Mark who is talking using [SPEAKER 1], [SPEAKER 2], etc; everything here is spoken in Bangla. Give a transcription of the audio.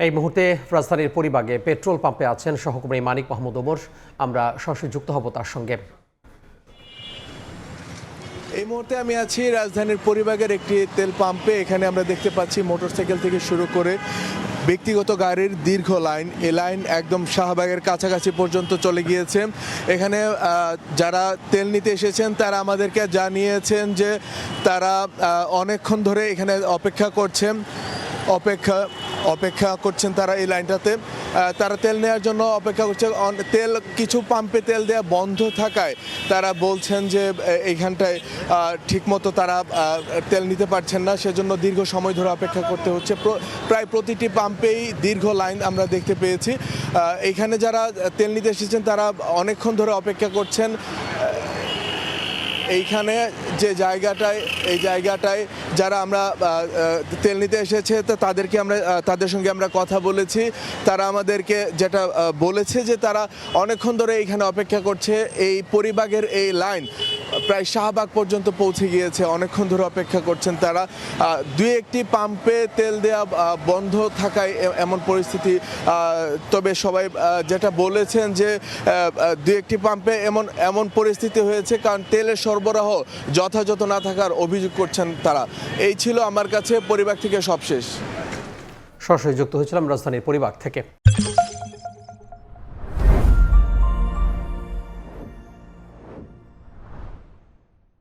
[SPEAKER 1] এই মুহূর্তে রাজধানীর পরিবাগে পেট্রোল পাম্পে আছেন সহকর্মী মানিক মাহমুদ ওমর। আমরা সরাসরি যুক্ত হব তার সঙ্গে।
[SPEAKER 2] এই মুহূর্তে আমি আছি রাজধানীর পরিবাগের একটি তেল পাম্পে। এখানে আমরা দেখতে পাচ্ছি মোটরসাইকেল থেকে শুরু করে ব্যক্তিগত গাড়ির দীর্ঘ লাইন, এই লাইন একদম শাহবাগের কাছাকাছি পর্যন্ত চলে গিয়েছে। এখানে যারা তেল নিতে এসেছেন তারা আমাদেরকে জানিয়েছেন যে তারা অনেকক্ষণ ধরে এখানে অপেক্ষা করছেন তারা এই লাইনটাতে। তারা তেল নেওয়ার জন্য অপেক্ষা করছে। তেল কিছু পাম্পে তেল দেওয়া বন্ধ থাকায় তারা বলছেন যে এইখানটায় ঠিকমতো তারা তেল নিতে পারছেন না, সেজন্য দীর্ঘ সময় ধরে অপেক্ষা করতে হচ্ছে। প্রায় প্রতিটি পাম্পেই দীর্ঘ লাইন আমরা দেখতে পেয়েছি। এইখানে যারা তেল নিতে এসেছেন তারা অনেকক্ষণ ধরে অপেক্ষা করছেন। এইখানে যে জায়গাটায় যারা আমরা তেল নিতে এসেছে তো তাদের সঙ্গে আমরা কথা বলেছি। তারা আমাদেরকে যেটা বলেছে যে তারা অনেকক্ষণ ধরে এইখানে অপেক্ষা করছে। এই পরিবাগের এই লাইন প্রায় শাহবাগ পর্যন্ত পৌঁছে গিয়েছে, অনেকক্ষণ ধরে অপেক্ষা করছেন তারা। দুই একটি পাম্পে তেল দেওয়া বন্ধ থাকায় এমন পরিস্থিতি। তবে সবাই যেটা বলেছেন যে দুই একটি পাম্পে এমন পরিস্থিতি হয়েছে কারণ তেলের সরবরাহ যথাযথ না থাকার অভিযোগ করছেন তারা। এই ছিল আমার কাছে পরিবাগ থেকে সবশেষ।
[SPEAKER 1] সরাসরি যুক্ত হয়েছিলাম রাজধানীর পরিবাগ থেকে।